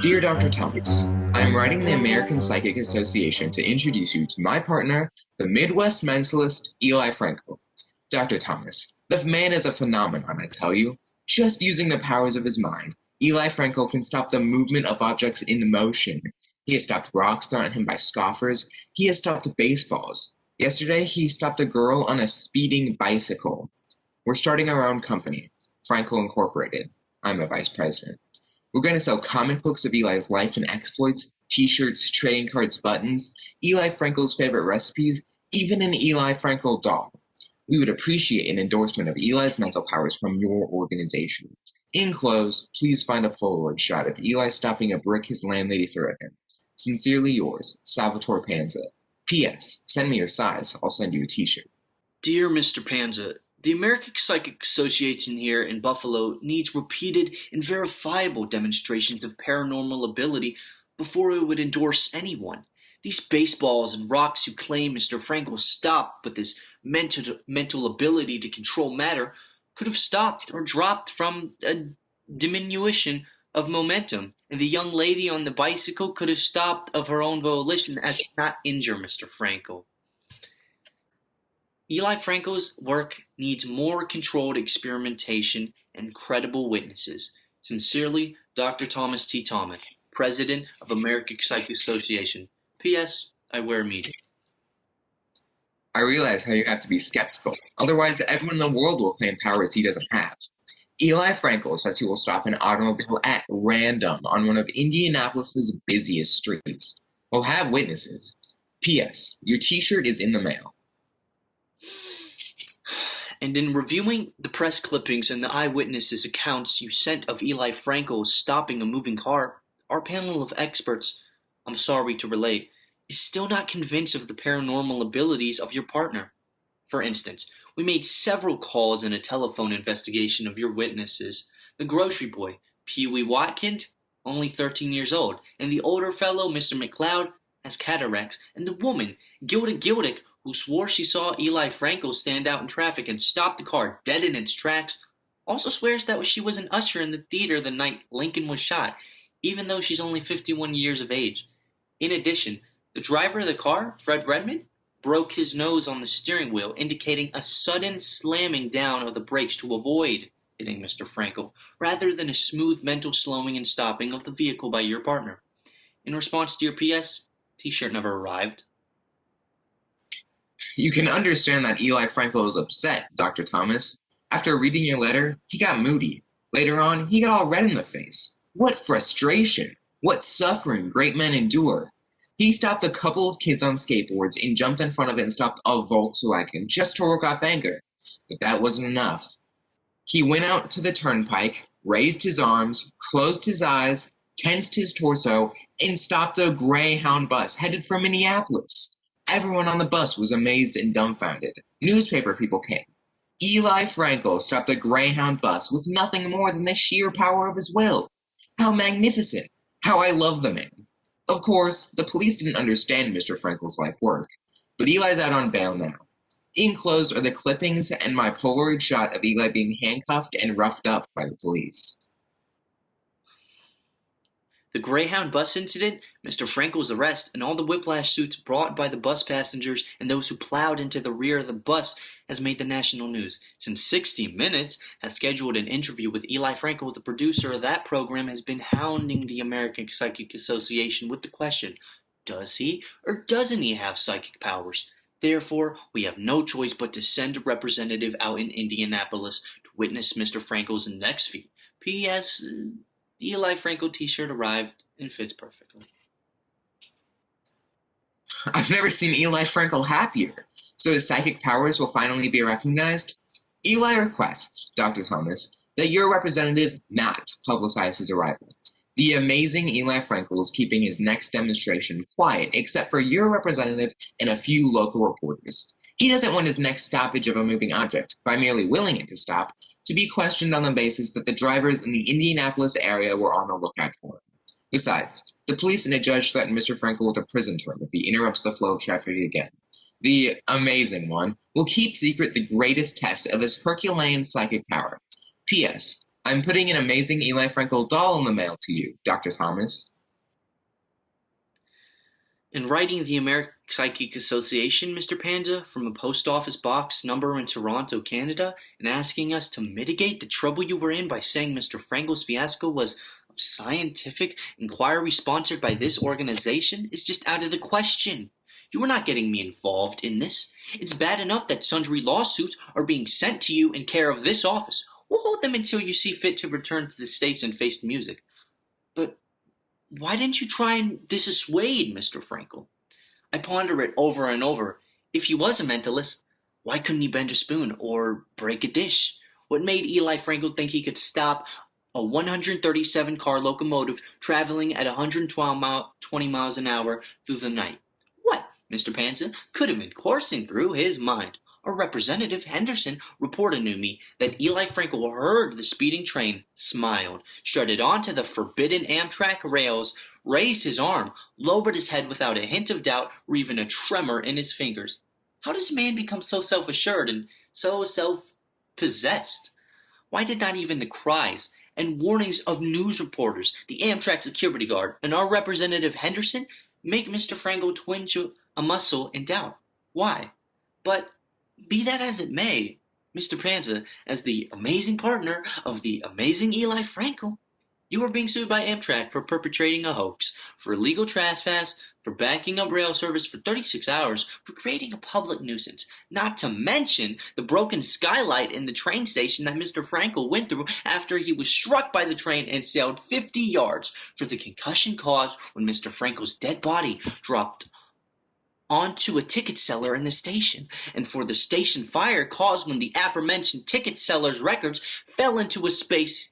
Dear Dr. Thomas, I am writing the American Psychic Association to introduce you to my partner, the Midwest mentalist Eli Frankle. Dr. Thomas, the man is a phenomenon, I tell you. Just using the powers of his mind, Eli Frankle can stop the movement of objects in motion. He has stopped rocks thrown at him by scoffers. He has stopped baseballs. Yesterday, he stopped a girl on a speeding bicycle. We're starting our own company, Frankle Incorporated. I'm a vice president. We're going to sell comic books of Eli's life and exploits, t-shirts, trading cards, buttons, Eli Frankle's favorite recipes, even an Eli Frankle doll. We would appreciate an endorsement of Eli's mental powers from your organization. In close, please find a Polaroid shot of Eli stopping a brick his landlady threw at him. Sincerely yours, Salvatore Panza. P.S. Send me your size. I'll send you a t-shirt. Dear Mr. Panza, the American Psychic Association here in Buffalo needs repeated and verifiable demonstrations of paranormal ability before it would endorse anyone. These baseballs and rocks you claim Mr. Frankle stopped with his mental ability to control matter could have stopped or dropped from a diminution of momentum, and the young lady on the bicycle could have stopped of her own volition as to not injure Mr. Frankle. Eli Frankle's work needs more controlled experimentation and credible witnesses. Sincerely, Dr. Thomas T. Thomas, President of American Psychic Association. P.S. I wear media. I realize how you have to be skeptical. Otherwise, everyone in the world will claim powers he doesn't have. Eli Frankle says he will stop an automobile at random on one of Indianapolis's busiest streets. We'll have witnesses. P.S. Your t-shirt is in the mail. And in reviewing the press clippings and the eyewitnesses' accounts you sent of Eli Frankle stopping a moving car, our panel of experts, I'm sorry to relate, is still not convinced of the paranormal abilities of your partner. For instance, we made several calls in a telephone investigation of your witnesses. The grocery boy, Pee Wee Watkins, only 13 years old, and the older fellow, Mr. McLeod, has cataracts, and the woman, Gilda Gildick, who swore she saw Eli Frankle stand out in traffic and stop the car dead in its tracks, also swears that she was an usher in the theater the night Lincoln was shot, even though she's only 51 years of age. In addition, the driver of the car, Fred Redmond, broke his nose on the steering wheel, indicating a sudden slamming down of the brakes to avoid hitting Mr. Frankle, rather than a smooth mental slowing and stopping of the vehicle by your partner. In response to your P.S., t-shirt never arrived. You can understand that Eli Frankle is upset, Dr. Thomas. After reading your letter, he got moody. Later on, he got all red in the face. What frustration! What suffering great men endure! He stopped a couple of kids on skateboards and jumped in front of it and stopped a Volkswagen just to work off anger. But that wasn't enough. He went out to the turnpike, raised his arms, closed his eyes, tensed his torso, and stopped a Greyhound bus headed for Minneapolis. Everyone on the bus was amazed and dumbfounded. Newspaper people came. Eli Frankle stopped a Greyhound bus with nothing more than the sheer power of his will. How magnificent! How I love the man. Of course, the police didn't understand Mr. Frankle's life work, but Eli's out on bail now. Enclosed are the clippings and my Polaroid shot of Eli being handcuffed and roughed up by the police. The Greyhound bus incident, Mr. Frankle's arrest, and all the whiplash suits brought by the bus passengers and those who plowed into the rear of the bus has made the national news. Since 60 Minutes has scheduled an interview with Eli Frankle, the producer of that program has been hounding the American Psychic Association with the question, does he or doesn't he have psychic powers? Therefore, we have no choice but to send a representative out in Indianapolis to witness Mr. Frankle's next feat. P.S. The Eli Frankle t-shirt arrived and fits perfectly. I've never seen Eli Frankle happier. So his psychic powers will finally be recognized? Eli requests, Dr. Thomas, that your representative not publicize his arrival. The amazing Eli Frankle is keeping his next demonstration quiet, except for your representative and a few local reporters. He doesn't want his next stoppage of a moving object, by merely willing it to stop, to be questioned on the basis that the drivers in the Indianapolis area were on the lookout for him. Besides, the police and a judge threatened Mr. Frankle with a prison term if he interrupts the flow of traffic again. The amazing one will keep secret the greatest test of his Herculean psychic power. P.S. I'm putting an amazing Eli Frankle doll in the mail to you, Dr. Thomas. In writing the American Psychic Association, Mr. Panza, from a post office box number in Toronto, Canada, and asking us to mitigate the trouble you were in by saying Mr. Frankle's fiasco was of scientific inquiry sponsored by this organization is just out of the question. You are not getting me involved in this. It's bad enough that sundry lawsuits are being sent to you in care of this office. We'll hold them until you see fit to return to the States and face the music. But why didn't you try and dissuade Mr. Frankle? I ponder it over and over. If he was a mentalist, why couldn't he bend a spoon or break a dish? What made Eli Frankle think he could stop a 137-car locomotive traveling at 120 miles an hour through the night? What, Mr. Panza, could have been coursing through his mind? Our representative, Henderson, reported to me that Eli Frankle heard the speeding train, smiled, strutted onto the forbidden Amtrak rails, raised his arm, lowered his head without a hint of doubt or even a tremor in his fingers. How does a man become so self-assured and so self-possessed? Why did not even the cries and warnings of news reporters, the Amtrak security guard, and our representative Henderson make Mr. Frankle twinge a muscle in doubt? Why? But be that as it may, Mr. Panza, as the amazing partner of the amazing Eli Frankle, you are being sued by Amtrak for perpetrating a hoax, for illegal trespass, for backing up rail service for 36 hours, for creating a public nuisance, not to mention the broken skylight in the train station that Mr. Frankle went through after he was struck by the train and sailed 50 yards, for the concussion caused when Mr. Frankle's dead body dropped onto a ticket seller in the station, and for the station fire caused when the aforementioned ticket seller's records fell into a space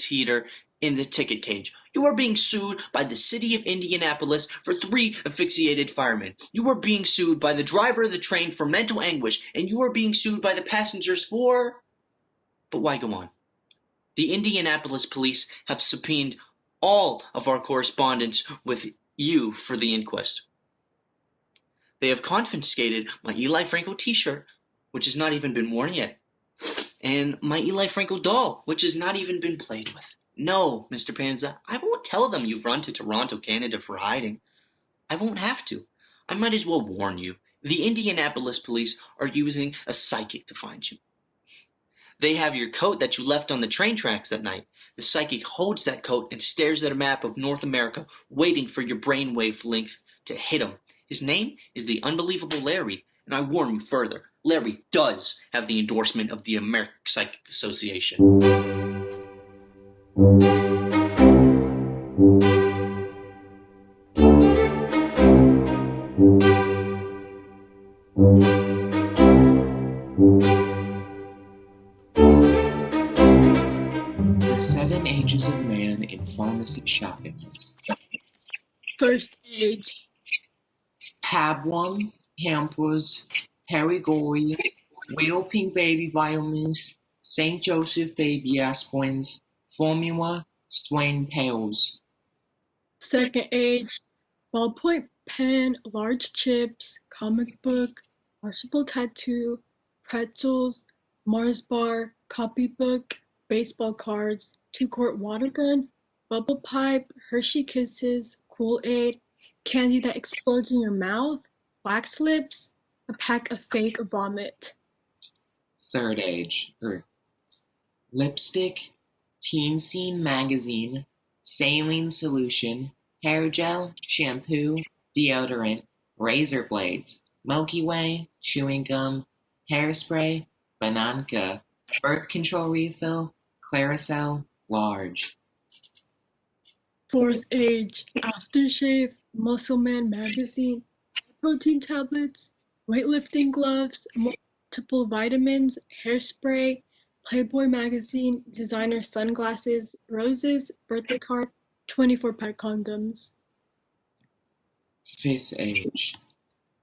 heater in the ticket cage. You are being sued by the city of Indianapolis for 3 asphyxiated firemen. You are being sued by the driver of the train for mental anguish, and you are being sued by the passengers for... But why go on? The Indianapolis police have subpoenaed all of our correspondence with you for the inquest. They have confiscated my Eli Frankle t-shirt, which has not even been worn yet, and my Eli Frankle doll, which has not even been played with. No, Mr. Panza, I won't tell them you've run to Toronto, Canada for hiding. I won't have to. I might as well warn you. The Indianapolis police are using a psychic to find you. They have your coat that you left on the train tracks that night. The psychic holds that coat and stares at a map of North America, waiting for your brainwave length to hit him. His name is the unbelievable Larry, and I warn you further, Larry does have the endorsement of the American Psychic Association. The 7 Ages of Man in Pharmacy Shopping List. First age. Pabwam, Pampers, Perigori, Whale Pink Baby Vitamins, St. Joseph Baby Aspirins, Formula, Swain Pails. Second age. Ballpoint pen, large chips, comic book, washable tattoo, pretzels, Mars bar, copybook, baseball cards, 2-quart water gun, bubble pipe, Hershey Kisses, Kool-Aid, candy that explodes in your mouth, wax lips, a pack of fake vomit. Third age. Lipstick, teen scene magazine, saline solution, hair gel, shampoo, deodorant, razor blades, Milky Way, chewing gum, hairspray, Bananka, birth control refill, Claricel, large. Fourth age. Aftershave, Muscle Man magazine, protein tablets, weightlifting gloves, multiple vitamins, hairspray, Playboy magazine, designer sunglasses, roses, birthday card, 24-pack condoms. Fifth age.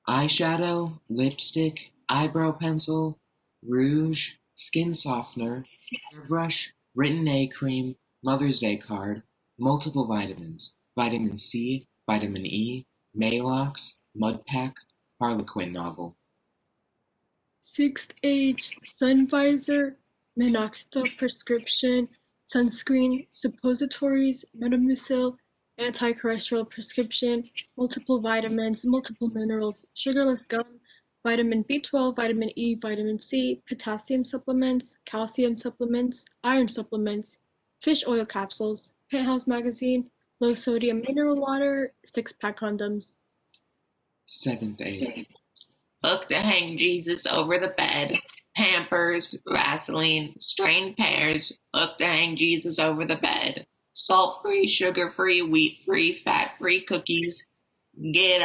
Eyeshadow, lipstick, eyebrow pencil, rouge, skin softener, hairbrush, written A cream, Mother's Day card, multiple vitamins, vitamin C, vitamin E, Maalox, Mud Pack, Harlequin novel. Sixth age. Sun visor, minoxidil prescription, sunscreen, suppositories, Metamucil, anti-cholesterol prescription, multiple vitamins, multiple minerals, sugarless gum, vitamin B12, vitamin E, vitamin C, potassium supplements, calcium supplements, iron supplements, fish oil capsules, penthouse magazine, low sodium mineral water, 6-pack condoms. 7th age. Hook to hang Jesus over the bed. Pampers, Vaseline, strained pears. Hook to hang Jesus over the bed. Salt-free, sugar-free, wheat-free, fat-free cookies. Get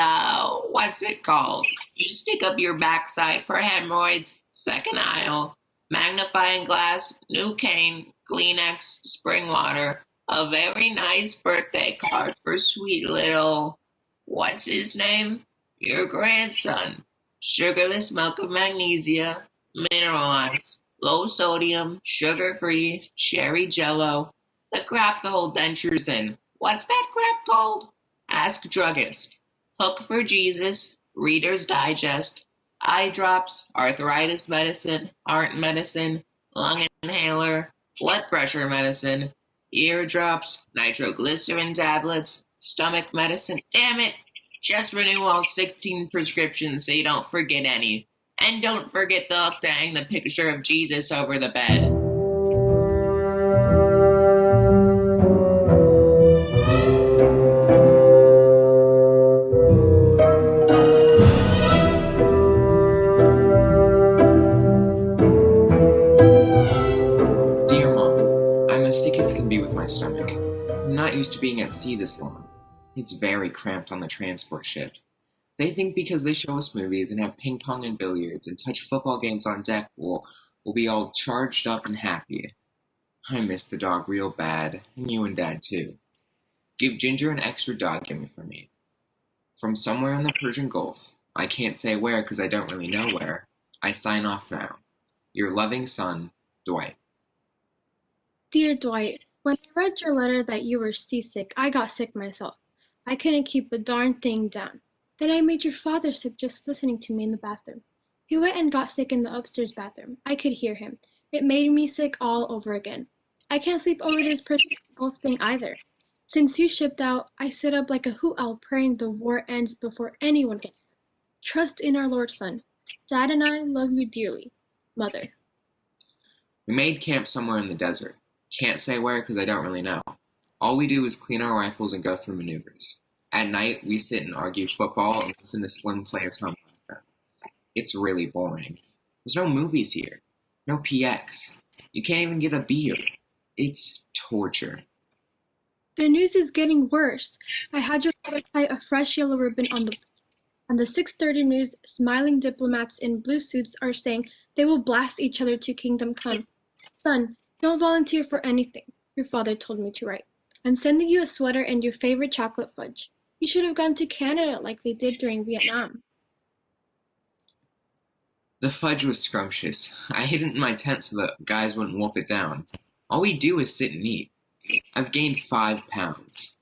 what's it called? You stick up your backside for hemorrhoids. Second aisle. Magnifying glass, new cane, Kleenex, spring water. A very nice birthday card for sweet little, what's his name? Your grandson. Sugarless milk of magnesia, mineralized, low sodium, sugar-free, cherry jello. The crap to hold dentures in. What's that crap called? Ask druggist. Hook for Jesus, Reader's Digest, eye drops, arthritis medicine, heart medicine, lung inhaler, blood pressure medicine, eardrops, nitroglycerin tablets, stomach medicine. Damn it! Just renew all 16 prescriptions so you don't forget any. And don't forget the hook to hang the picture of Jesus over the bed. Dear Mom, I'm as sick as can be with my stomach. I'm not used to being at sea this long. It's very cramped on the transport ship. They think because they show us movies and have ping pong and billiards and touch football games on deck, we'll be all charged up and happy. I miss the dog real bad, and you and Dad too. Give Ginger an extra dog gimme for me. From somewhere in the Persian Gulf, I can't say where because I don't really know where, I sign off now. Your loving son, Dwight. Dear Dwight, when I read your letter that you were seasick, I got sick myself. I couldn't keep the darn thing down. Then I made your father sick just listening to me in the bathroom. He went and got sick in the upstairs bathroom. I could hear him. It made me sick all over again. I can't sleep over this Persian Gulf thing either. Since you shipped out, I sit up like a hoot owl praying the war ends before anyone gets hurt. Trust in our Lord, son. Dad and I love you dearly. Mother. We made camp somewhere in the desert. Can't say where because I don't really know. All we do is clean our rifles and go through maneuvers. At night, we sit and argue football and listen to Slim players harmonica. It's really boring. There's no movies here. No PX. You can't even get a beer. It's torture. The news is getting worse. I had your father tie a fresh yellow ribbon on the 6:30 news. Smiling diplomats in blue suits are saying they will blast each other to kingdom come. Son, don't volunteer for anything, your father told me to write. I'm sending you a sweater and your favorite chocolate fudge. You should have gone to Canada like they did during Vietnam. The fudge was scrumptious. I hid it in my tent so the guys wouldn't wolf it down. All we do is sit and eat. I've gained 5 pounds.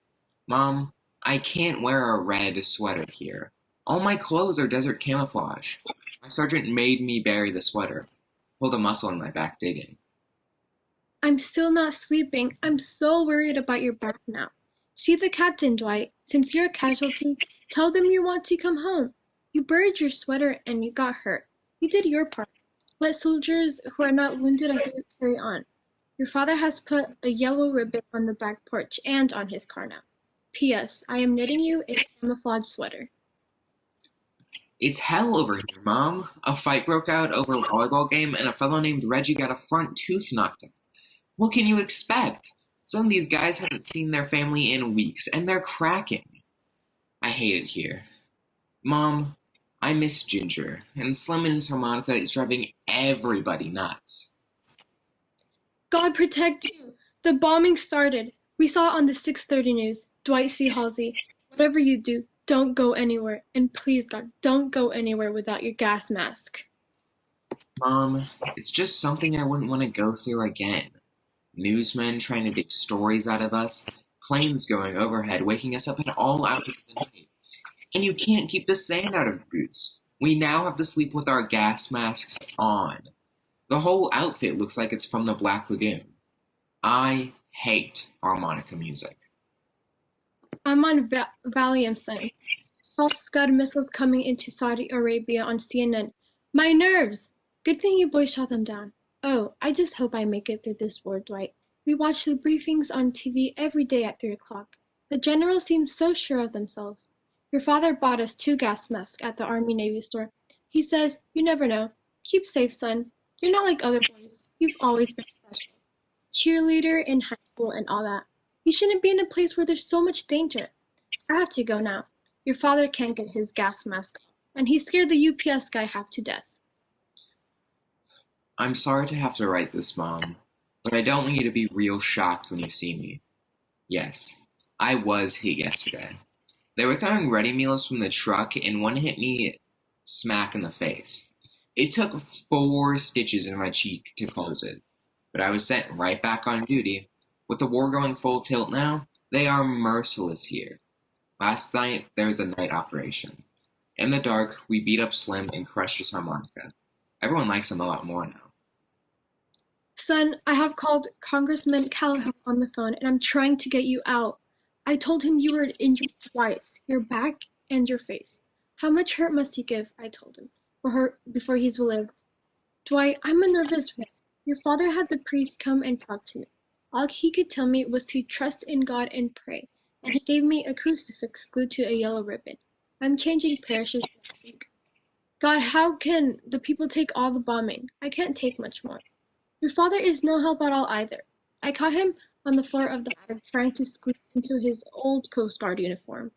Mom, I can't wear a red sweater here. All my clothes are desert camouflage. My sergeant made me bury the sweater. Pulled a muscle in my back digging. I'm still not sleeping. I'm so worried about your back now. See the captain, Dwight. Since you're a casualty, tell them you want to come home. You buried your sweater and you got hurt. You did your part. Let soldiers who are not wounded as you carry on. Your father has put a yellow ribbon on the back porch and on his car now. P.S. I am knitting you a camouflage sweater. It's hell over here, Mom. A fight broke out over a volleyball game and a fellow named Reggie got a front tooth knocked out. What can you expect? Some of these guys haven't seen their family in weeks, and they're cracking. I hate it here. Mom, I miss Ginger, and Slim and his harmonica is driving everybody nuts. God protect you. The bombing started. We saw it on the 6:30 news. Dwight C. Halsey, whatever you do, don't go anywhere. And please, God, don't go anywhere without your gas mask. Mom, it's just something I wouldn't want to go through again. Newsmen trying to dig stories out of us, planes going overhead, waking us up at all hours of the night. And you can't keep the sand out of boots. We now have to sleep with our gas masks on. The whole outfit looks like it's from the Black Lagoon. I hate harmonica music. I'm on Valium, son. Saw Scud missiles coming into Saudi Arabia on CNN. My nerves! Good thing you boys shot them down. Oh, I just hope I make it through this war, Dwight. We watch the briefings on TV every day at 3 o'clock. The generals seem so sure of themselves. Your father bought us 2 gas masks at the Army-Navy store. He says, you never know. Keep safe, son. You're not like other boys. You've always been special. Cheerleader in high school and all that. You shouldn't be in a place where there's so much danger. I have to go now. Your father can't get his gas mask off, and he scared the UPS guy half to death. I'm sorry to have to write this, Mom, but I don't want you to be real shocked when you see me. Yes, I was hit yesterday. They were throwing ready meals from the truck, and one hit me smack in the face. It took 4 stitches in my cheek to close it, but I was sent right back on duty. With the war going full tilt now, they are merciless here. Last night, there was a night operation. In the dark, we beat up Slim and crushed his harmonica. Everyone likes him a lot more now. Son, I have called Congressman Callahan on the phone, and I'm trying to get you out. I told him you were injured twice, your back and your face. How much hurt must he give, I told him, before he's relieved. Dwight, I'm a nervous wreck. Your father had the priest come and talk to me. All he could tell me was to trust in God and pray, and he gave me a crucifix glued to a yellow ribbon. I'm changing parishes next week. God, how can the people take all the bombing? I can't take much more. Your father is no help at all either. I caught him on the floor of the attic trying to squeeze into his old Coast Guard uniform.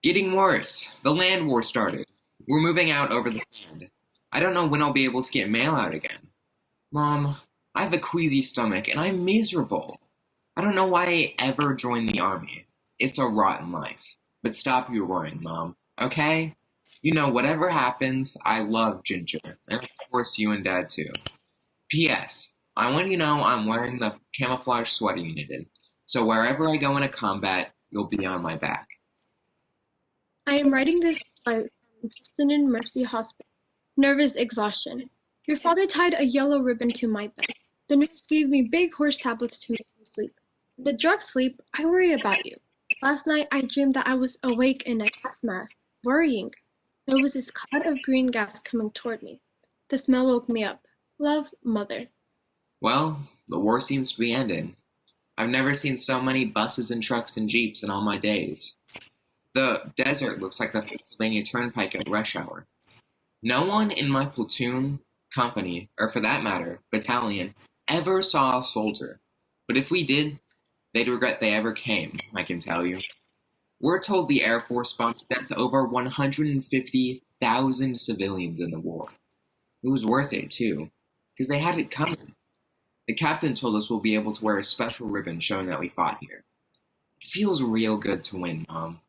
Getting worse. The land war started. We're moving out over the land. I don't know when I'll be able to get mail out again. Mom, I have a queasy stomach and I'm miserable. I don't know why I ever joined the army. It's a rotten life. But stop your worrying, Mom. Okay? You know, whatever happens, I love Ginger. And of course you and Dad too. P.S. I want you to know I'm wearing the camouflage sweater you knitted. So wherever I go into combat, you'll be on my back. I am writing this by Justin and Mercy Hospital. Nervous exhaustion. Your father tied a yellow ribbon to my bed. The nurse gave me big horse tablets to make me sleep. The drug sleep, I worry about you. Last night I dreamed that I was awake in a gas mask, worrying. There was this cloud of green gas coming toward me. The smell woke me up. Love, Mother. Well, the war seems to be ending. I've never seen so many buses and trucks and jeeps in all my days. The desert looks like the Pennsylvania Turnpike at rush hour. No one in my platoon, company, or for that matter, battalion, ever saw a soldier. But if we did, they'd regret they ever came, I can tell you. We're told the Air Force bombed to death over 150,000 civilians in the war. It was worth it, too, because they had it coming. The captain told us we'll be able to wear a special ribbon showing that we fought here. It feels real good to win, Mom.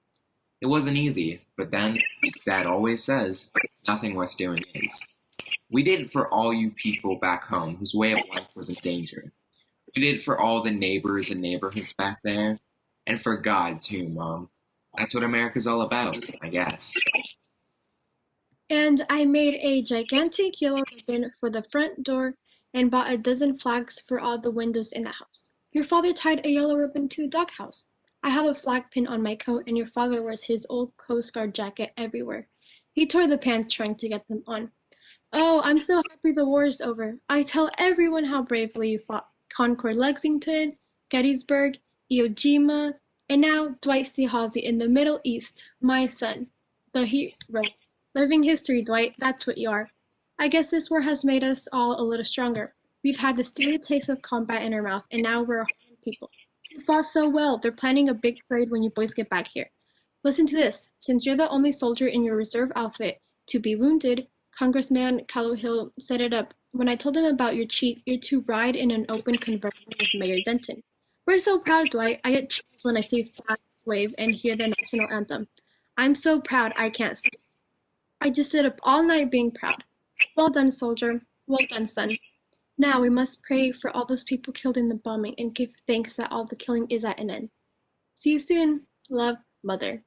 It wasn't easy, but then, like Dad always says, nothing worth doing is. We did it for all you people back home whose way of life was in danger. We did it for all the neighbors and neighborhoods back there. And for God, too, Mom. That's what America's all about, I guess. And I made a gigantic yellow ribbon for the front door and bought a dozen flags for all the windows in the house. Your father tied a yellow ribbon to the doghouse. I have a flag pin on my coat, and your father wears his old Coast Guard jacket everywhere. He tore the pants trying to get them on. Oh, I'm so happy the war is over. I tell everyone how bravely you fought. Concord, Lexington, Gettysburg, Iwo Jima, and now Dwight C. Halsey in the Middle East, my son. The hero. Living history, Dwight, that's what you are. I guess this war has made us all a little stronger. We've had the steely taste of combat in our mouth, and now we're a whole people. You fought so well. They're planning a big parade when you boys get back here. Listen to this. Since you're the only soldier in your reserve outfit to be wounded, Congressman Callowhill set it up. When I told him about your chief, you're to ride in an open convertible with Mayor Denton. We're so proud, Dwight. I get chills when I see flags wave and hear the national anthem. I'm so proud I can't sleep. I just sit up all night being proud. Well done, soldier. Well done, son. Now we must pray for all those people killed in the bombing and give thanks that all the killing is at an end. See you soon. Love, Mother.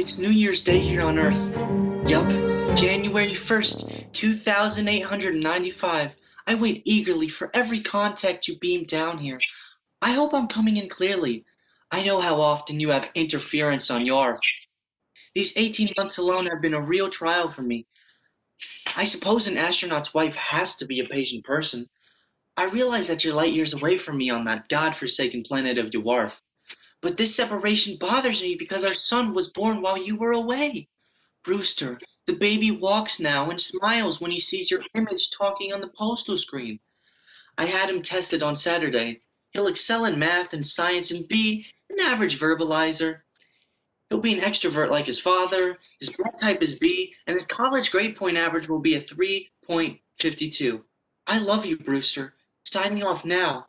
It's New Year's Day here on Earth. Yup, January 1st, 2895. I wait eagerly for every contact you beam down here. I hope I'm coming in clearly. I know how often you have interference on your. These 18 months alone have been a real trial for me. I suppose an astronaut's wife has to be a patient person. I realize that you're light years away from me on that godforsaken planet of Dwarf. But this separation bothers me because our son was born while you were away. Brewster, the baby walks now and smiles when he sees your image talking on the postal screen. I had him tested on Saturday. He'll excel in math and science and be an average verbalizer. He'll be an extrovert like his father, his blood type is B, and his college grade point average will be a 3.52. I love you, Brewster. Signing off now.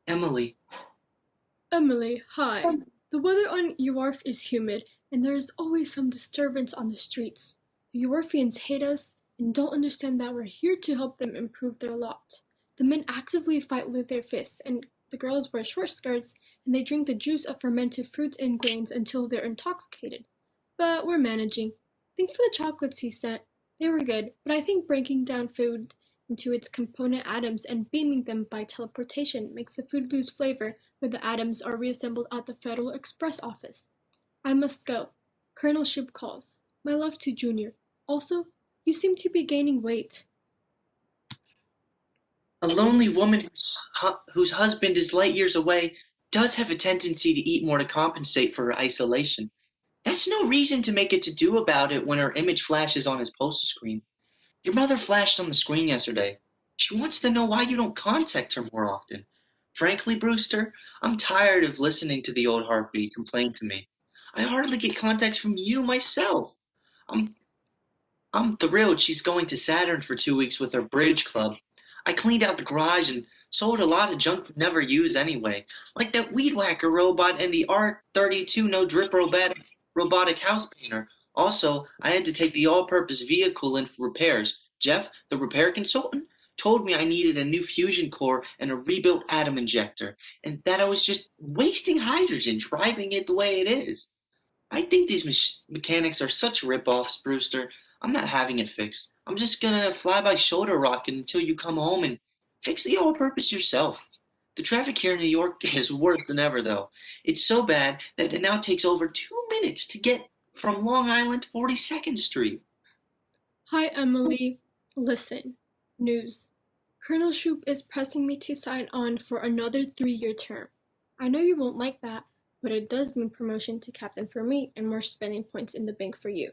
Emily. Emily, hi. The weather on Uarf is humid, and there is always some disturbance on the streets. The Uarfians hate us and don't understand that we're here to help them improve their lot. The men actively fight with their fists, and the girls wear short skirts, and they drink the juice of fermented fruits and grains until they're intoxicated. But we're managing. Thanks for the chocolates you sent. They were good, but I think breaking down food into its component atoms and beaming them by teleportation makes the food lose flavor when the atoms are reassembled at the Federal Express office. I must go. Colonel Shoup calls. My love to Junior. Also, you seem to be gaining weight. A lonely woman whose husband is light years away does have a tendency to eat more to compensate for her isolation. That's no reason to make a to-do about it when her image flashes on his poster screen. Your mother flashed on the screen yesterday. She wants to know why you don't contact her more often. Frankly, Brewster, I'm tired of listening to the old heartbeat complain to me. I hardly get contacts from you myself. I'm thrilled she's going to Saturn for 2 weeks with her bridge club. I cleaned out the garage and sold a lot of junk we never use anyway, like that weed whacker robot and the R32 no drip robotic house painter. Also, I had to take the all-purpose vehicle in for repairs. Jeff, the repair consultant, told me I needed a new fusion core and a rebuilt atom injector, and that I was just wasting hydrogen driving it the way it is. I think these mechanics are such rip-offs, Brewster. I'm not having it fixed. I'm just gonna fly by shoulder rocket until you come home and fix the all-purpose yourself. The traffic here in New York is worse than ever, though. It's so bad that it now takes over 2 minutes to get from Long Island to 42nd Street. Hi, Emily. Listen. News. Colonel Shoup is pressing me to sign on for another 3-year term. I know you won't like that, but it does mean promotion to captain for me and more spending points in the bank for you.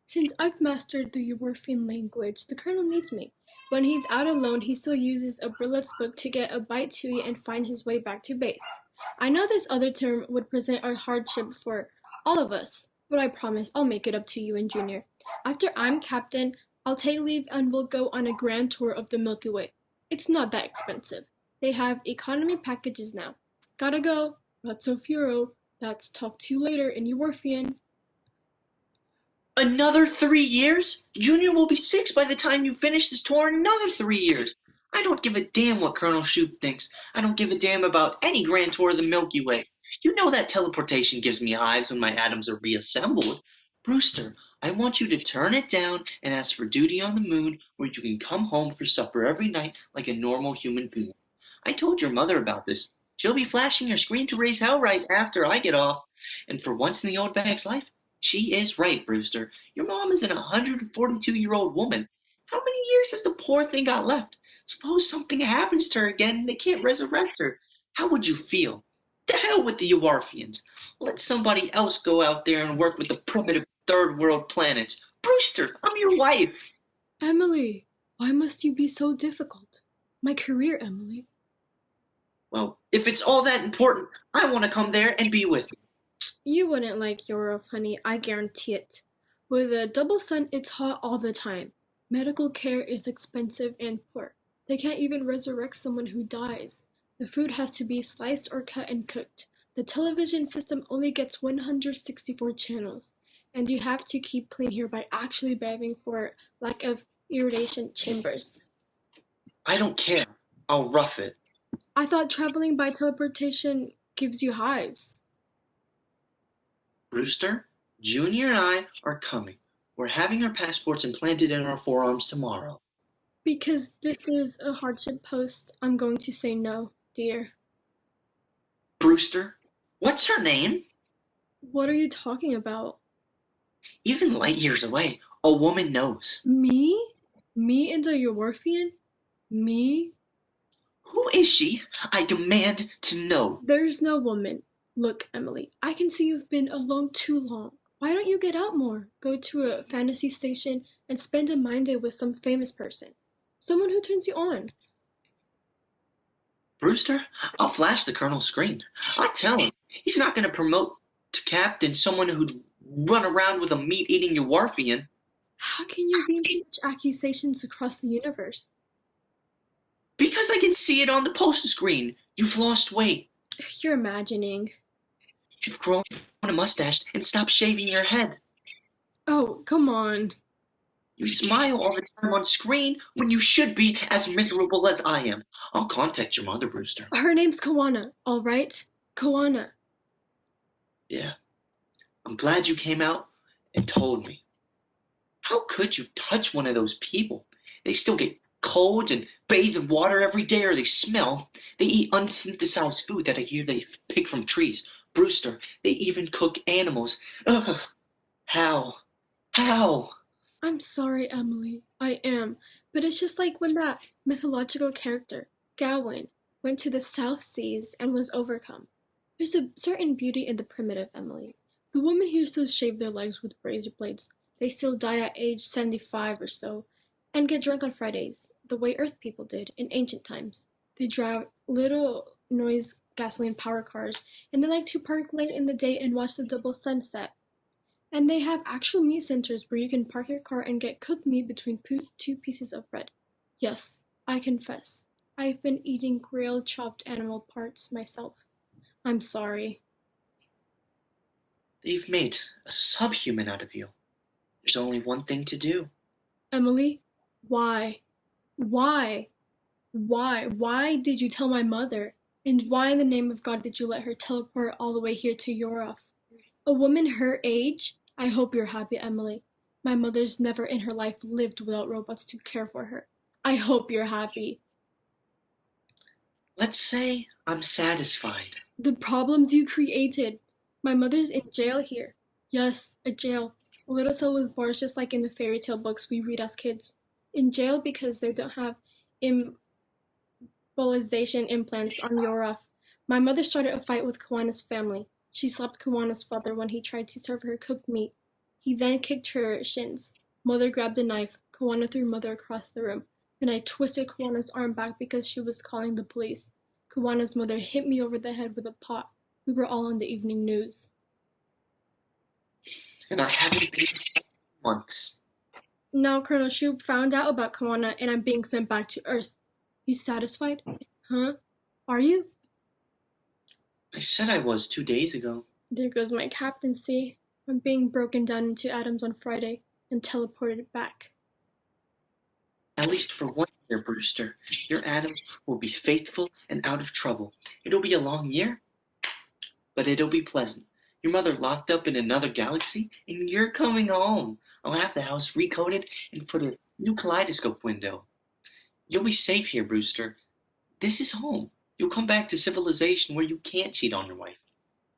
Since I've mastered the Uarfian language, the colonel needs me. When he's out alone, he still uses a Brillet's book to get a bite to eat and find his way back to base. I know this other term would present a hardship for all of us, but I promise I'll make it up to you and Junior. After I'm captain, I'll take leave and we'll go on a grand tour of the Milky Way. It's not that expensive. They have economy packages now. Gotta go. Razzo Furo. That's talk to you later in Uarfian. Another 3 years? Junior will be 6 by the time you finish this tour in another 3 years. I don't give a damn what Colonel Shoup thinks. I don't give a damn about any grand tour of the Milky Way. You know that teleportation gives me hives when my atoms are reassembled. Brewster, I want you to turn it down and ask for duty on the moon where you can come home for supper every night like a normal human being. I told your mother about this. She'll be flashing your screen to raise hell right after I get off. And for once in the old bag's life, she is right, Brewster. Your mom is an 142-year-old woman. How many years has the poor thing got left? Suppose something happens to her again and they can't resurrect her. How would you feel? To hell with the Uarfians. Let somebody else go out there and work with the primitive third world planets. Brewster, I'm your wife. Emily, why must you be so difficult? My career, Emily. Well, if it's all that important, I want to come there and be with you. You wouldn't like Europe, honey, I guarantee it. With a double sun, it's hot all the time. Medical care is expensive and poor. They can't even resurrect someone who dies. The food has to be sliced or cut and cooked. The television system only gets 164 channels. And you have to keep clean here by actually bathing for lack of irradiation chambers. I don't care. I'll rough it. I thought traveling by teleportation gives you hives. Brewster, Junior and I are coming. We're having our passports implanted in our forearms tomorrow. Because this is a hardship post, I'm going to say no, dear. Brewster, what's her name? What are you talking about? Even light years away, a woman knows. Me? Me and a Eurorphian? Me? Who is she? I demand to know. There's no woman. Look, Emily, I can see you've been alone too long. Why don't you get out more? Go to a fantasy station and spend a mind day with some famous person. Someone who turns you on. Brewster, I'll flash the colonel's screen. I tell him he's not going to promote to captain someone who'd run around with a meat-eating Eurorphian. How can you be in such accusations across the universe? Because I can see it on the poster screen. You've lost weight. You're imagining. You've grown a mustache and stopped shaving your head. Oh, come on. You smile all the time on screen when you should be as miserable as I am. I'll contact your mother, Brewster. Her name's Kawana, all right? Kawana. Yeah. I'm glad you came out and told me. How could you touch one of those people? They still get colds and bathe in water every day, or they smell. They eat unsynthesized food that I hear they pick from trees. Brewster, they even cook animals. Ugh. How? How? I'm sorry, Emily. I am. But it's just like when that mythological character, Gawain, went to the South Seas and was overcome. There's a certain beauty in the primitive, Emily. The women here still shave their legs with razor blades. They still die at age 75 or so, and get drunk on Fridays, the way Earth people did in ancient times. They drive little noise gasoline power cars, and they like to park late in the day and watch the double sunset. And they have actual meat centers where you can park your car and get cooked meat between two pieces of bread. Yes, I confess, I've been eating grilled chopped animal parts myself. I'm sorry. They've made a subhuman out of you. There's only one thing to do. Emily, why? Why? Why did you tell my mother? And why in the name of God did you let her teleport all the way here to Europe? A woman her age? I hope you're happy, Emily. My mother's never in her life lived without robots to care for her. I hope you're happy. Let's say I'm satisfied. The problems you created. My mother's in jail here. Yes, a jail. A little cell with bars just like in the fairy tale books we read as kids. In jail because they don't have embolization implants on Yoraf. My mother started a fight with Kawana's family. She slapped Kawana's father when he tried to serve her cooked meat. He then kicked her shins. Mother grabbed a knife. Kawana threw Mother across the room. Then I twisted Kawana's arm back because she was calling the police. Kawana's mother hit me over the head with a pot. We were all on the evening news. And I haven't been once. Now Colonel Shoup found out about Kawana and I'm being sent back to Earth. You satisfied? Huh? Are you? I said I was 2 days ago. There goes my captaincy. I'm being broken down into atoms on Friday and teleported back. At least for 1 year, Brewster. Your atoms will be faithful and out of trouble. It'll be a long year, but it'll be pleasant. Your mother locked up in another galaxy, and you're coming home. I'll have the house recoded and put a new kaleidoscope window. You'll be safe here, Brewster. This is home. You'll come back to civilization where you can't cheat on your wife.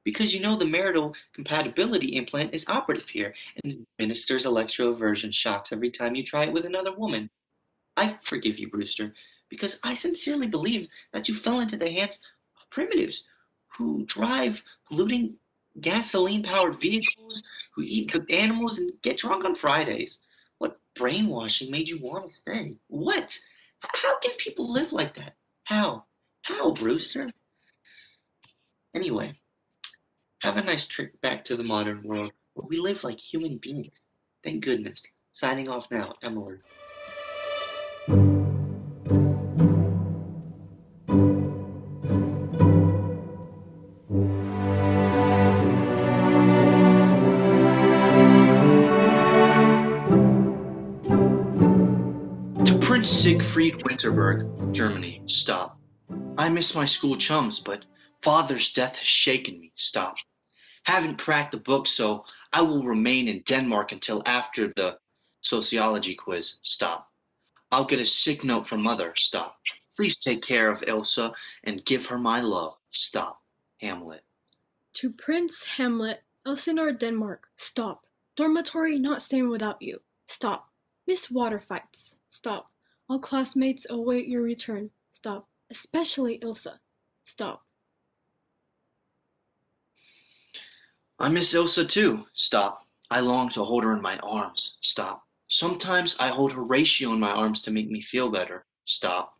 Because you know the marital compatibility implant is operative here and administers electroaversion shocks every time you try it with another woman. I forgive you, Brewster, because I sincerely believe that you fell into the hands of primitives who drive polluting gasoline-powered vehicles, who eat cooked animals, and get drunk on Fridays. What brainwashing made you want to stay? What? How can people live like that? How? How, Brewster? Anyway, have a nice trip back to the modern world where we live like human beings. Thank goodness. Signing off now, Emily. Prince Siegfried Winterberg, Germany. Stop. I miss my school chums, but father's death has shaken me. Stop. Haven't cracked the book, so I will remain in Denmark until after the sociology quiz. Stop. I'll get a sick note from Mother. Stop. Please take care of Ilsa and give her my love. Stop. Hamlet. To Prince Hamlet, Elsinore, Denmark. Stop. Dormitory not staying without you. Stop. Miss Water fights. Stop. All classmates await your return. Stop. Especially Ilsa. Stop. I miss Ilsa too. Stop. I long to hold her in my arms. Stop. Sometimes I hold Horatio in my arms to make me feel better. Stop.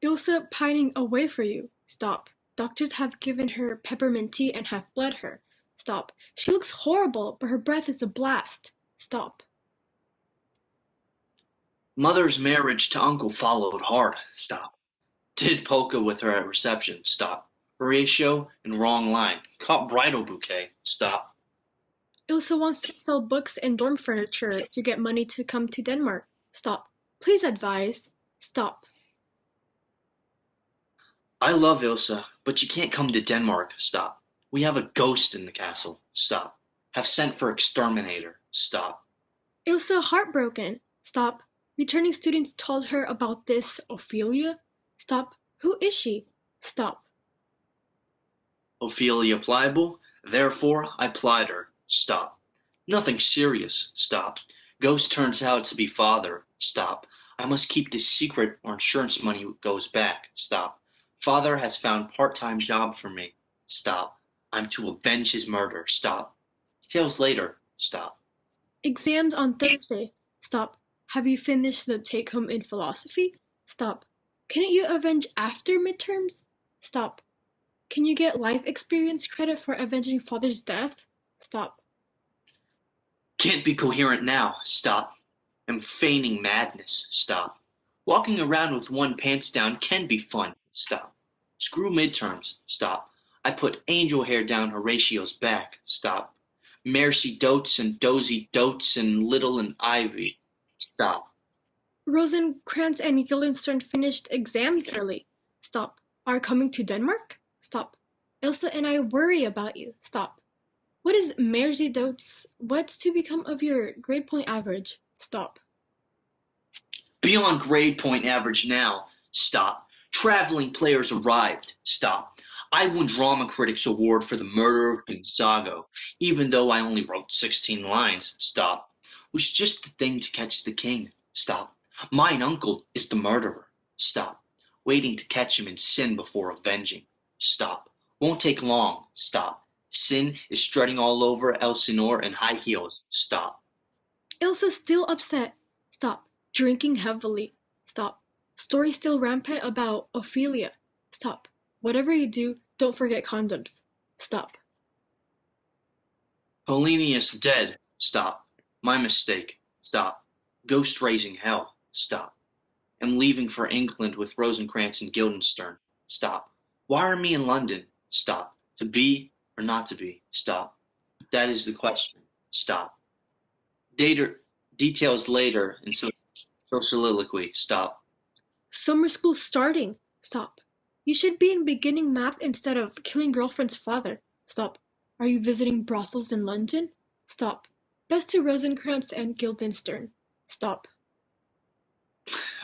Ilsa pining away for you. Stop. Doctors have given her peppermint tea and have bled her. Stop. She looks horrible, but her breath is a blast. Stop. Mother's marriage to Uncle followed hard. Stop. Did polka with her at reception. Stop. Horatio in wrong line. Caught bridal bouquet. Stop. Ilsa wants to sell books and dorm furniture to get money to come to Denmark. Stop. Please advise. Stop. I love Ilsa, but she can't come to Denmark. Stop. We have a ghost in the castle. Stop. Have sent for exterminator. Stop. Ilsa heartbroken. Stop. Returning students told her about this Ophelia. Stop. Who is she? Stop. Ophelia pliable, therefore I plied her. Stop. Nothing serious. Stop. Ghost turns out to be father. Stop. I must keep this secret or insurance money goes back. Stop. Father has found part-time job for me. Stop. I'm to avenge his murder. Stop. Details later. Stop. Exams on Thursday. Stop. Have you finished the take-home in philosophy? Stop. Can't you avenge after midterms? Stop. Can you get life experience credit for avenging father's death? Stop. Can't be coherent now. Stop. Am feigning madness. Stop. Walking around with one pants down can be fun. Stop. Screw midterms. Stop. I put angel hair down Horatio's back. Stop. Mercy dotes and dozy dotes and little and ivy. Stop. Rosencrantz and Guildenstern finished exams early. Stop. Are coming to Denmark? Stop. Ilsa and I worry about you. Stop. What is Mercy dotes? What's to become of your grade point average? Stop. Beyond grade point average now. Stop. Traveling players arrived. Stop. I won Drama Critics Award for The Murder of Gonzago, even though I only wrote 16 lines. Stop. Was just the thing to catch the king. Stop. Mine uncle is the murderer. Stop. Waiting to catch him in sin before avenging. Stop. Won't take long. Stop. Sin is strutting all over Elsinore in high heels. Stop. Ilsa still upset. Stop. Drinking heavily. Stop. Story still rampant about Ophelia. Stop. Whatever you do, don't forget condoms. Stop. Polonius dead. Stop. My mistake. Stop. Ghost raising hell. Stop. Am leaving for England with Rosencrantz and Guildenstern. Stop. Why are me in London? Stop. To be or not to be? Stop. That is the question. Stop. Details later in soliloquy. Stop. Summer school starting. Stop. You should be in beginning math instead of killing girlfriend's father. Stop. Are you visiting brothels in London? Stop. Best to Rosencrantz and Guildenstern. Stop.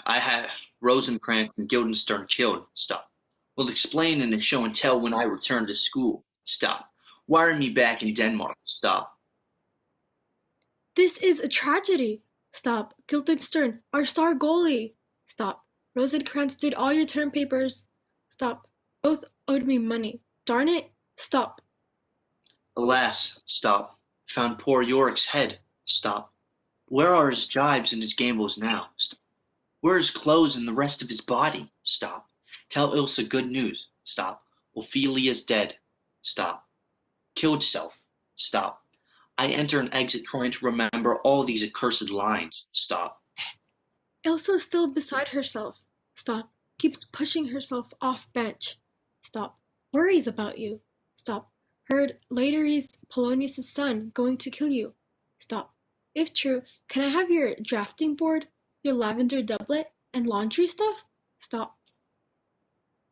I had Rosencrantz and Guildenstern killed. Stop. Will explain in a show and tell when I return to school. Stop. Wire me back in Denmark. Stop. This is a tragedy. Stop. Guildenstern, our star goalie. Stop. Rosencrantz did all your term papers. Stop. Both owed me money. Darn it. Stop. Alas. Stop. Found poor Yorick's head. Stop. Where are his jibes and his gambols now? Stop. Where are his clothes and the rest of his body? Stop. Tell Ilsa good news. Stop. Ophelia's dead. Stop. Killed self. Stop. I enter and exit trying to remember all these accursed lines. Stop. Ilsa's still beside herself. Stop. Keeps pushing herself off bench. Stop. Worries about you. Stop. Heard later he's Polonius' son going to kill you. Stop. If true, can I have your drafting board, your lavender doublet, and laundry stuff? Stop.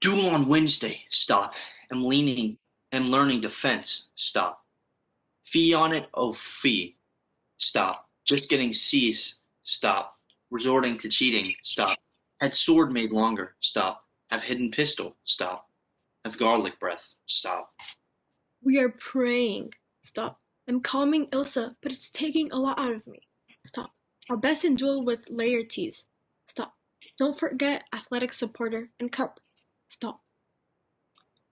Duel on Wednesday. Stop. Am learning defense. Stop. Fee on it? Oh, fee. Stop. Just getting C's. Stop. Resorting to cheating. Stop. Had sword made longer. Stop. Have hidden pistol. Stop. Have garlic breath. Stop. We are praying. Stop. I'm calming Ilsa, but it's taking a lot out of me. Stop. Our best in duel with Laertes. Stop. Don't forget athletic supporter and cup. Stop.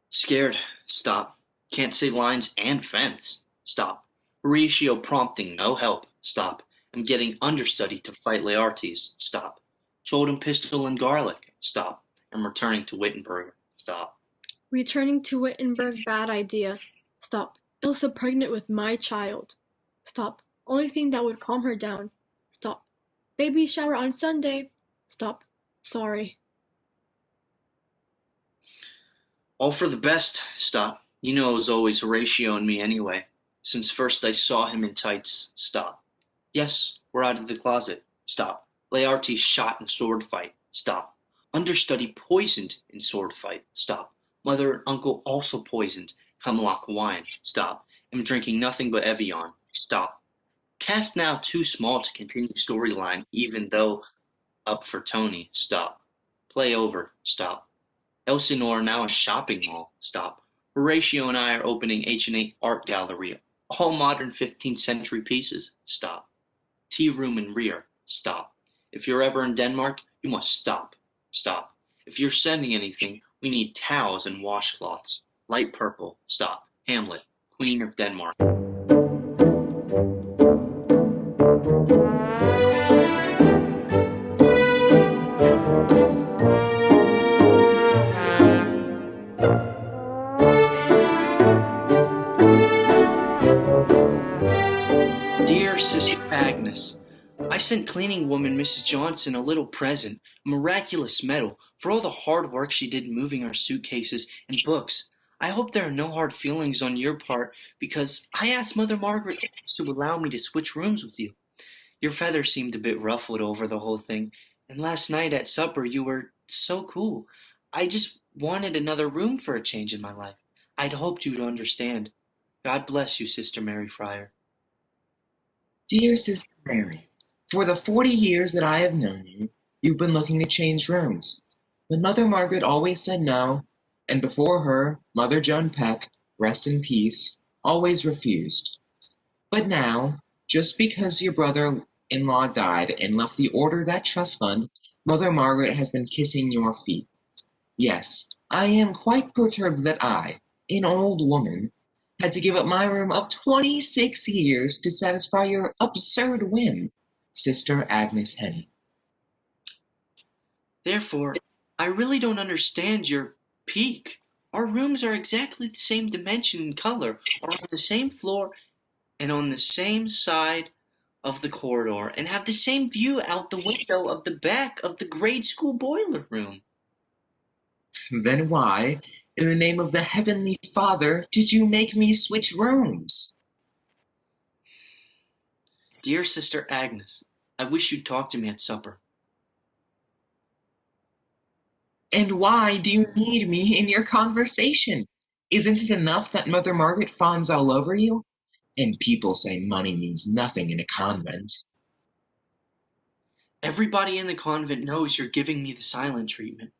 Scared. Stop. Can't say lines and fence. Stop. Horatio prompting no help. Stop. I'm getting understudy to fight Laertes. Stop. Told him pistol and garlic. Stop. I'm returning to Wittenberg. Stop. Returning to Wittenberg, bad idea. Stop. Ilsa pregnant with my child. Stop. Only thing that would calm her down. Stop. Baby shower on Sunday. Stop. Sorry. All for the best. Stop. You know it was always Horatio and me anyway. Since first I saw him in tights. Stop. Yes, we're out of the closet. Stop. Laertes shot in sword fight. Stop. Understudy poisoned in sword fight. Stop. Mother and uncle also poisoned. Hemlock wine. Stop. Am drinking nothing but Evian. Stop. Cast now too small to continue storyline, even though up for Tony. Stop. Play over. Stop. Elsinore now a shopping mall. Stop. Horatio and I are opening H&A Art Gallery. All modern 15th century pieces. Stop. Tea room in rear. Stop. If you're ever in Denmark, you must stop. Stop. If you're sending anything, we need towels and washcloths. Light purple. Stop. Hamlet, Queen of Denmark. Dear Sister Agnes, I sent cleaning woman Mrs. Johnson a little present, a miraculous medal, for all the hard work she did moving our suitcases and books. I hope there are no hard feelings on your part, because I asked Mother Margaret to allow me to switch rooms with you. Your feathers seemed a bit ruffled over the whole thing, and last night at supper you were so cool. I just wanted another room for a change in my life. I'd hoped you'd understand. God bless you, Sister Mary Friar. Dear Sister Mary, for the 40 years that I have known you, you've been looking to change rooms. But Mother Margaret always said no, and before her, Mother Joan Peck, rest in peace, always refused. But now, just because your brother-in-law died and left the order that trust fund, Mother Margaret has been kissing your feet. Yes, I am quite perturbed that I, an old woman, had to give up my room of 26 years to satisfy your absurd whim, Sister Agnes Henny. Therefore, I really don't understand your pique. Our rooms are exactly the same dimension and color, are on the same floor and on the same side of the corridor, and have the same view out the window of the back of the grade school boiler room. Then why, in the name of the Heavenly Father, did you make me switch rooms? Dear Sister Agnes, I wish you'd talk to me at supper. And why do you need me in your conversation? Isn't it enough that Mother Margaret fawns all over you? And people say money means nothing in a convent. Everybody in the convent knows you're giving me the silent treatment.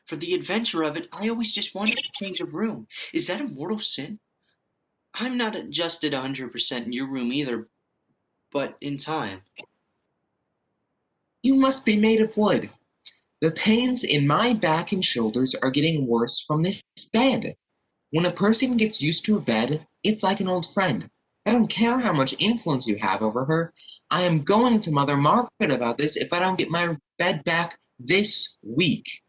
For the adventure of it, I always just wanted a change of room. Is that a mortal sin? I'm not adjusted 100% in your room either, but in time. You must be made of wood. The pains in my back and shoulders are getting worse from this bed. When a person gets used to a bed, it's like an old friend. I don't care how much influence you have over her. I am going to Mother Margaret about this if I don't get my bed back this week.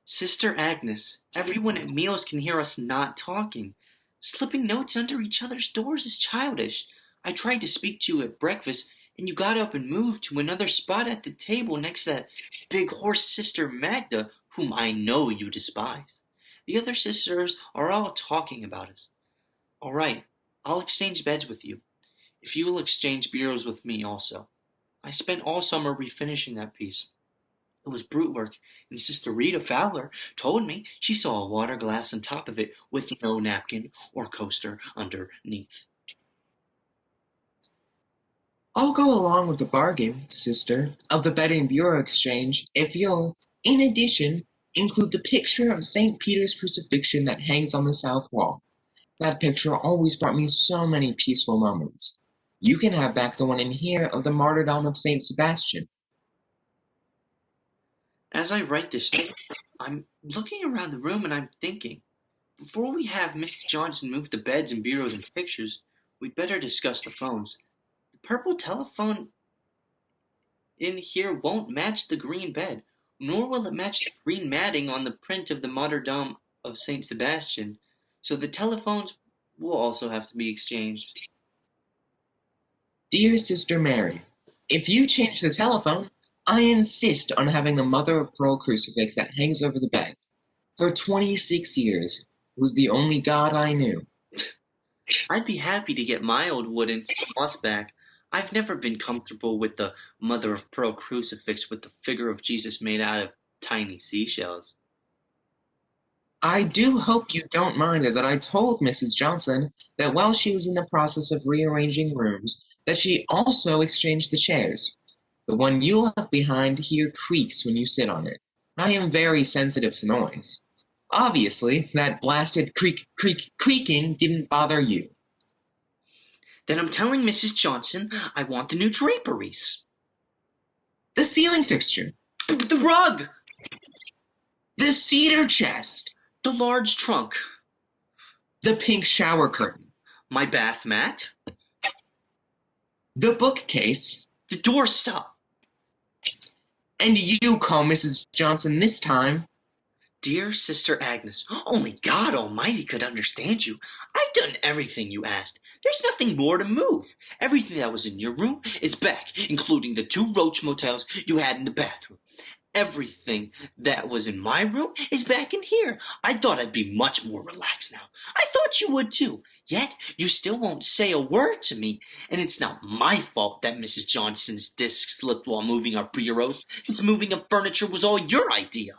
Sister Agnes, everyone at meals can hear us not talking. Slipping notes under each other's doors is childish. I tried to speak to you at breakfast, and you got up and moved to another spot at the table next to that big horse Sister Magda, whom I know you despise. The other sisters are all talking about us. All right, I'll exchange beds with you, if you will exchange bureaus with me also. I spent all summer refinishing that piece. It was brute work, and Sister Rita Fowler told me she saw a water glass on top of it with no napkin or coaster underneath. I'll go along with the bargain, sister, of the bed and bureau exchange if you'll, in addition, include the picture of St. Peter's crucifixion that hangs on the south wall. That picture always brought me so many peaceful moments. You can have back the one in here of the martyrdom of St. Sebastian. As I write this note, I'm looking around the room and I'm thinking, before we have Mrs. Johnson move the beds and bureaus and pictures, we'd better discuss the phones. The purple telephone in here won't match the green bed, nor will it match the green matting on the print of the martyrdom of St. Sebastian, so the telephones will also have to be exchanged. Dear Sister Mary, if you change the telephone, I insist on having the mother of pearl crucifix that hangs over the bed. For 26 years, it was the only God I knew. I'd be happy to get my old wooden cross back. I've never been comfortable with the mother of pearl crucifix with the figure of Jesus made out of tiny seashells. I do hope you don't mind that I told Mrs. Johnson that while she was in the process of rearranging rooms, that she also exchanged the chairs. The one you left behind here creaks when you sit on it. I am very sensitive to noise. Obviously, that blasted creaking didn't bother you. Then I'm telling Mrs. Johnson I want the new draperies. The ceiling fixture. The rug! The cedar chest. The large trunk. The pink shower curtain. My bath mat. The bookcase. The doorstop. And you call Mrs. Johnson this time. Dear Sister Agnes, only God Almighty could understand you. I've done everything you asked. There's nothing more to move. Everything that was in your room is back, including the 2 roach motels you had in the bathroom. Everything that was in my room is back in here. I thought I'd be much more relaxed now. I thought you would too. Yet, you still won't say a word to me. And it's not my fault that Mrs. Johnson's disc slipped while moving our bureaus. This moving of furniture was all your idea.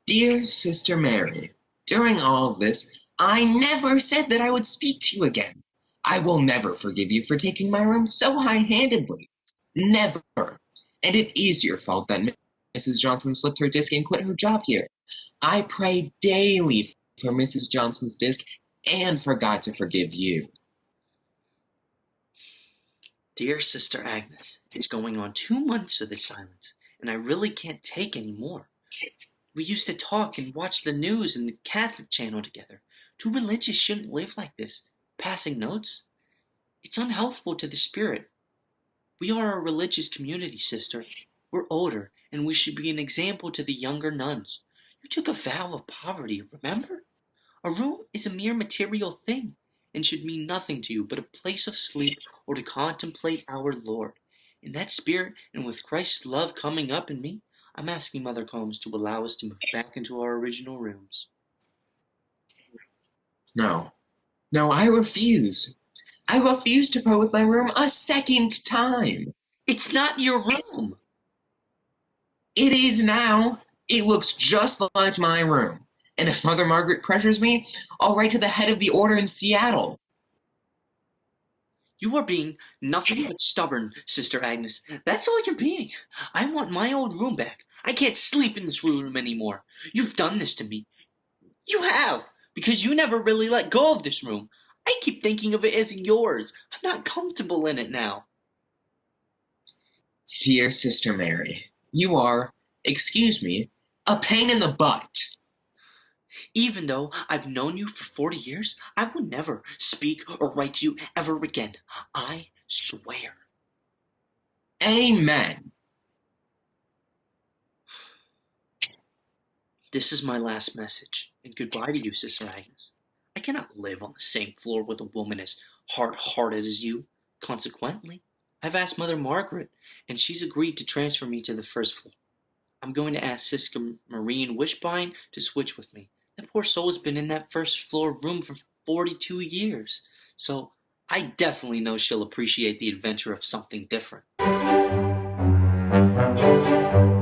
Dear Sister Mary, during all of this, I never said that I would speak to you again. I will never forgive you for taking my room so high-handedly. Never. And it is your fault that Mrs. Johnson slipped her disc and quit her job here. I pray daily for Mrs. Johnson's disc and for God to forgive you. Dear Sister Agnes, it's going on 2 months of this silence, and I really can't take any more. We used to talk and watch the news and the Catholic channel together. 2 religious shouldn't live like this, passing notes. It's unhealthful to the spirit. We are a religious community, sister. We're older, and we should be an example to the younger nuns. You took a vow of poverty, remember? A room is a mere material thing, and should mean nothing to you but a place of sleep or to contemplate our Lord. In that spirit, and with Christ's love coming up in me, I'm asking Mother Combs to allow us to move back into our original rooms. No, I refuse. I refuse to part with my room a second time. It's not your room. It is now. It looks just like my room. And if Mother Margaret pressures me, I'll write to the head of the order in Seattle. You are being nothing but stubborn, Sister Agnes. That's all you're being. I want my old room back. I can't sleep in this room anymore. You've done this to me. You have, because you never really let go of this room. I keep thinking of it as yours. I'm not comfortable in it now. Dear Sister Mary, you are, excuse me, a pain in the butt. Even though I've known you for 40 years, I will never speak or write to you ever again. I swear. Amen. This is my last message, and goodbye to you, Sister Agnes. I cannot live on the same floor with a woman as hard-hearted as you. Consequently, I've asked Mother Margaret, and she's agreed to transfer me to the first floor. I'm going to ask Sister Maureen Wishbine to switch with me. That poor soul has been in that first floor room for 42 years, so I definitely know she'll appreciate the adventure of something different. you.